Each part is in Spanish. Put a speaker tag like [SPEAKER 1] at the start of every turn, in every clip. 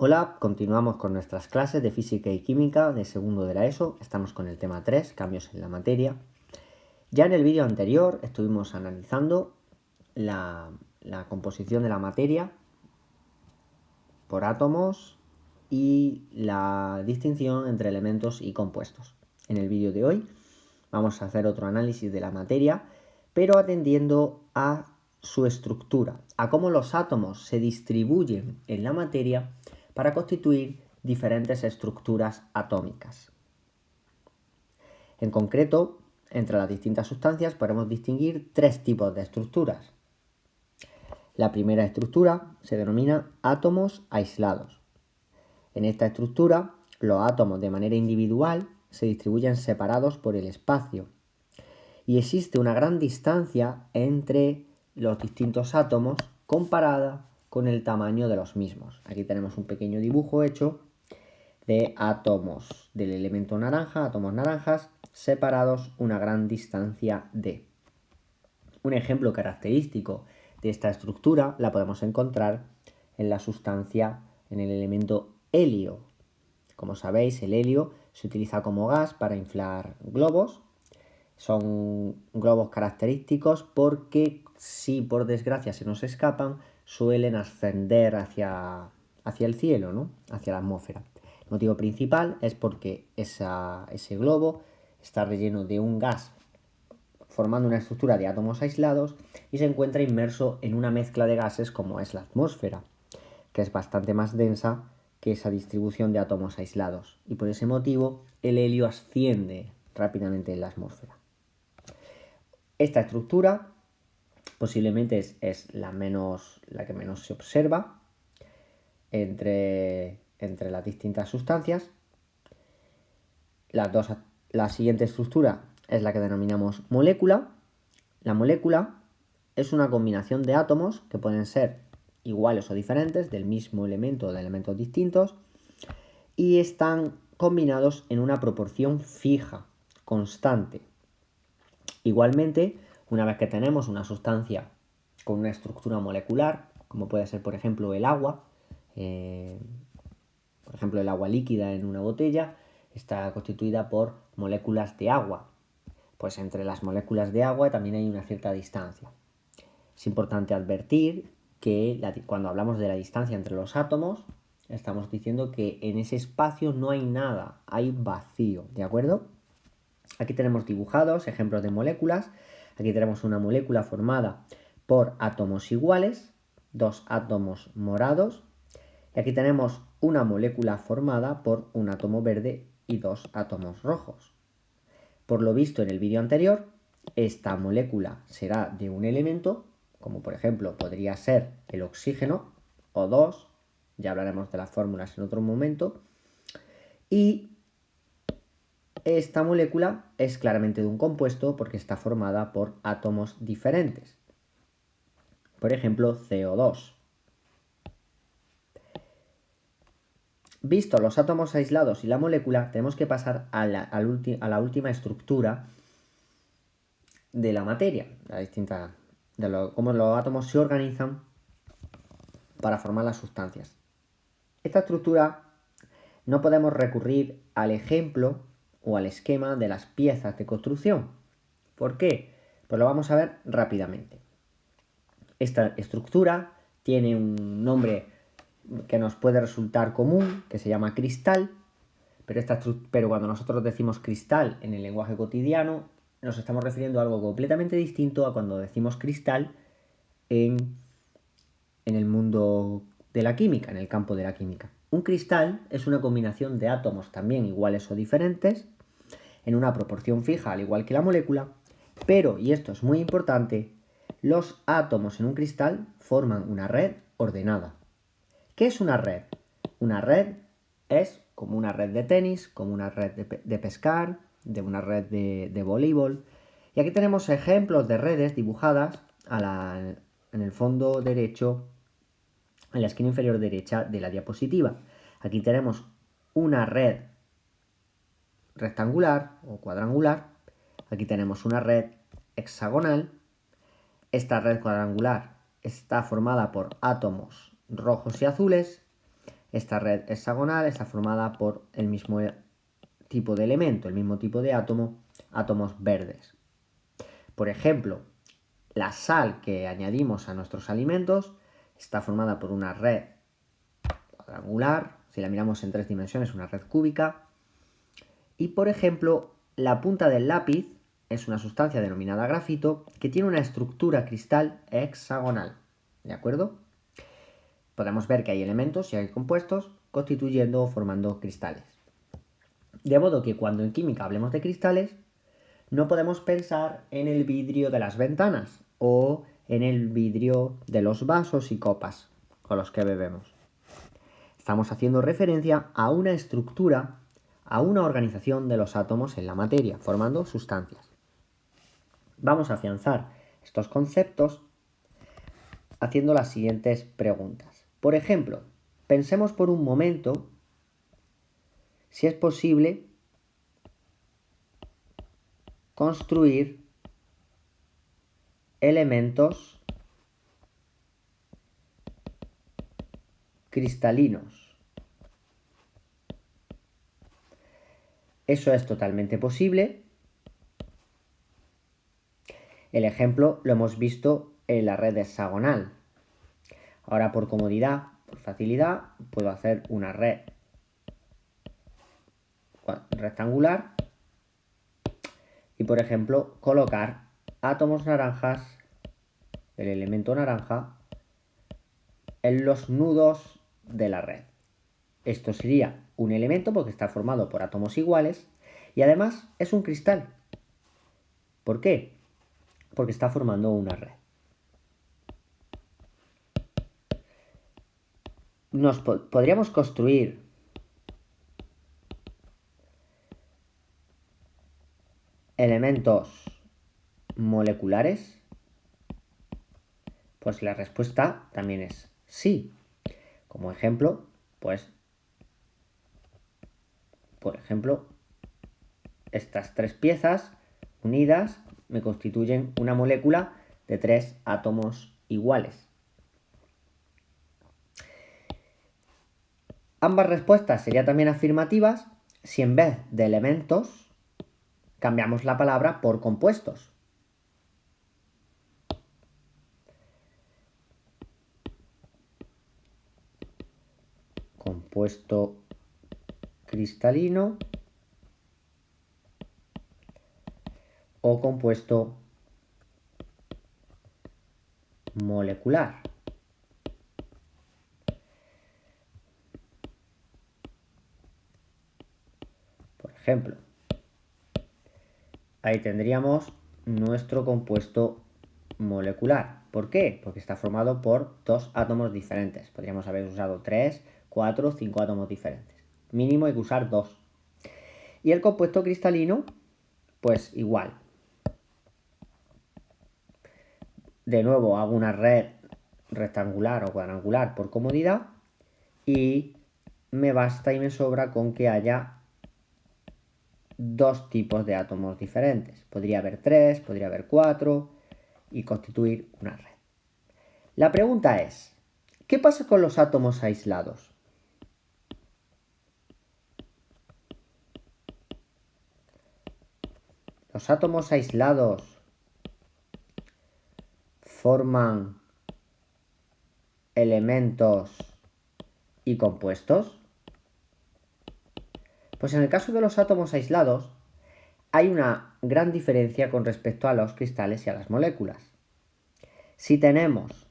[SPEAKER 1] Hola, continuamos con nuestras clases de física y química de segundo de la ESO. Estamos con el tema 3, cambios en la materia. Ya en el vídeo anterior estuvimos analizando la composición de la materia por átomos y la distinción entre elementos y compuestos. En el vídeo de hoy vamos a hacer otro análisis de la materia, pero atendiendo a su estructura, a cómo los átomos se distribuyen en la materia para constituir diferentes estructuras atómicas. En concreto, entre las distintas sustancias podemos distinguir tres tipos de estructuras. La primera estructura se denomina átomos aislados. En esta estructura, los átomos de manera individual se distribuyen separados por el espacio y existe una gran distancia entre los distintos átomos comparada con el tamaño de los mismos. Aquí tenemos un pequeño dibujo hecho de átomos del elemento naranja, átomos naranjas, separados una gran distancia d. Un ejemplo característico de esta estructura la podemos encontrar en la sustancia, en el elemento helio. Como sabéis, el helio se utiliza como gas para inflar globos. Son globos característicos porque si por desgracia se nos escapan, suelen ascender hacia el cielo, ¿no? Hacia la atmósfera. El motivo principal es porque ese globo está relleno de un gas formando una estructura de átomos aislados y se encuentra inmerso en una mezcla de gases como es la atmósfera, que es bastante más densa que esa distribución de átomos aislados. Y por ese motivo el helio asciende rápidamente en la atmósfera. Esta estructura posiblemente es la que menos se observa entre las distintas sustancias. La siguiente estructura es la que denominamos molécula. La molécula es una combinación de átomos que pueden ser iguales o diferentes, del mismo elemento o de elementos distintos, y están combinados en una proporción fija, constante. Igualmente, una vez que tenemos una sustancia con una estructura molecular, como puede ser por ejemplo el agua, por ejemplo el agua líquida en una botella, está constituida por moléculas de agua. Pues entre las moléculas de agua también hay una cierta distancia. Es importante advertir que cuando hablamos de la distancia entre los átomos, estamos diciendo que en ese espacio no hay nada, hay vacío, ¿de acuerdo? Aquí tenemos dibujados ejemplos de moléculas. Aquí tenemos una molécula formada por átomos iguales, dos átomos morados. Y aquí tenemos una molécula formada por un átomo verde y dos átomos rojos. Por lo visto en el vídeo anterior, esta molécula será de un elemento, como por ejemplo podría ser el oxígeno, O2, ya hablaremos de las fórmulas en otro momento, y esta molécula es claramente de un compuesto porque está formada por átomos diferentes. Por ejemplo, CO2. Visto los átomos aislados y la molécula, tenemos que pasar a la última estructura de la materia, cómo los átomos se organizan para formar las sustancias. Esta estructura no podemos recurrir al ejemplo o al esquema de las piezas de construcción. ¿Por qué? Pues lo vamos a ver rápidamente. Esta estructura tiene un nombre que nos puede resultar común, que se llama cristal, pero cuando nosotros decimos cristal en el lenguaje cotidiano, nos estamos refiriendo a algo completamente distinto a cuando decimos cristal en el mundo de la química, en el campo de la química. Un cristal es una combinación de átomos también iguales o diferentes, en una proporción fija, al igual que la molécula, pero, y esto es muy importante, los átomos en un cristal forman una red ordenada. ¿Qué es una red? Una red es como una red de tenis, como una red de pescar, de una red de voleibol. Y aquí tenemos ejemplos de redes dibujadas en el fondo derecho, en la esquina inferior derecha de la diapositiva. Aquí tenemos una red rectangular o cuadrangular. Aquí tenemos una red hexagonal. Esta red cuadrangular está formada por átomos rojos y azules. Esta red hexagonal está formada por el mismo tipo de elemento, el mismo tipo de átomo, átomos verdes. Por ejemplo, la sal que añadimos a nuestros alimentos está formada por una red cuadrangular, si la miramos en 3 dimensiones, una red cúbica. Y por ejemplo, la punta del lápiz es una sustancia denominada grafito que tiene una estructura cristal hexagonal. ¿De acuerdo? Podemos ver que hay elementos y hay compuestos constituyendo o formando cristales. De modo que cuando en química hablemos de cristales, no podemos pensar en el vidrio de las ventanas o en el vidrio de los vasos y copas con los que bebemos. Estamos haciendo referencia a una estructura, a una organización de los átomos en la materia, formando sustancias. Vamos a afianzar estos conceptos haciendo las siguientes preguntas. Por ejemplo, pensemos por un momento si es posible construir elementos cristalinos. Eso es totalmente posible. El ejemplo lo hemos visto en la red hexagonal. Ahora, por comodidad, por facilidad, puedo hacer una red rectangular y, por ejemplo, colocar átomos naranjas, el elemento naranja, en los nudos de la red. Esto sería un elemento porque está formado por átomos iguales y además es un cristal. ¿Por qué? Porque está formando una red. Podríamos construir elementos moleculares. Pues la respuesta también es sí. Como ejemplo, pues, por ejemplo, estas 3 piezas unidas me constituyen una molécula de 3 átomos iguales. Ambas respuestas serían también afirmativas si en vez de elementos cambiamos la palabra por compuestos. Compuesto cristalino o compuesto molecular. Por ejemplo, ahí tendríamos nuestro compuesto molecular. ¿Por qué? Porque está formado por 2 átomos diferentes. Podríamos haber usado 3, 4, 5 átomos diferentes. Mínimo hay que usar 2. Y el compuesto cristalino, pues igual. De nuevo hago una red rectangular o cuadrangular por comodidad y me basta y me sobra con que haya 2 tipos de átomos diferentes. Podría haber 3, podría haber 4 y constituir una red. La pregunta es, ¿qué pasa con los átomos aislados? Los átomos aislados forman elementos y compuestos. Pues en el caso de los átomos aislados hay una gran diferencia con respecto a los cristales y a las moléculas. Si tenemos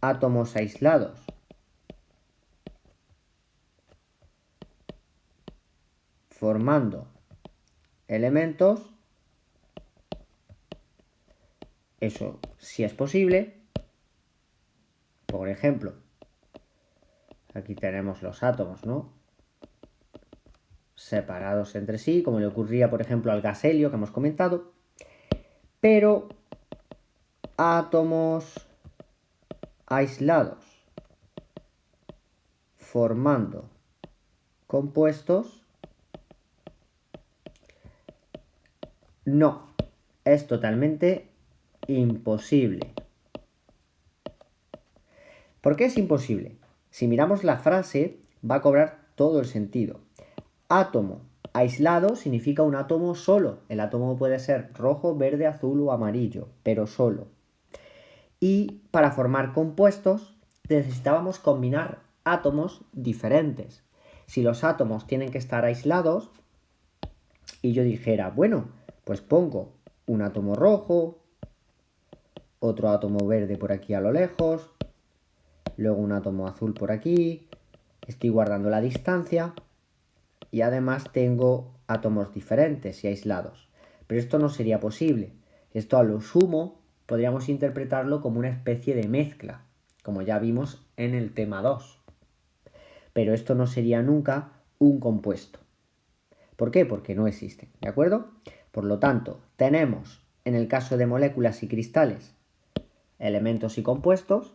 [SPEAKER 1] átomos aislados formando elementos, eso sí es posible. Por ejemplo, aquí tenemos los átomos, ¿no? Separados entre sí, como le ocurría, por ejemplo, al gas helio que hemos comentado. Pero átomos aislados formando compuestos, no, es totalmente imposible. ¿Por qué es imposible? Si miramos la frase, va a cobrar todo el sentido. Átomo aislado significa un átomo solo. El átomo puede ser rojo, verde, azul o amarillo, pero solo. Y para formar compuestos necesitábamos combinar átomos diferentes. Si los átomos tienen que estar aislados y yo dijera, bueno, pues pongo un átomo rojo, otro átomo verde por aquí a lo lejos, luego un átomo azul por aquí, estoy guardando la distancia y además tengo átomos diferentes y aislados. Pero esto no sería posible. Esto a lo sumo podríamos interpretarlo como una especie de mezcla, como ya vimos en el tema 2. Pero esto no sería nunca un compuesto. ¿Por qué? Porque no existen, ¿de acuerdo? Por lo tanto, tenemos, en el caso de moléculas y cristales, elementos y compuestos,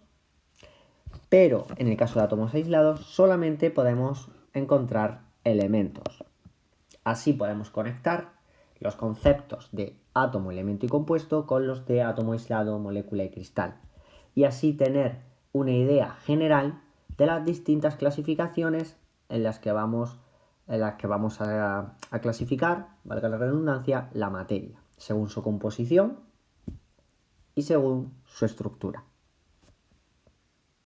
[SPEAKER 1] pero en el caso de átomos aislados solamente podemos encontrar elementos. Así podemos conectar los conceptos de átomo, elemento y compuesto con los de átomo aislado, molécula y cristal. Y así tener una idea general de las distintas clasificaciones en las que vamos a clasificar, valga la redundancia, la materia, según su composición y según su estructura.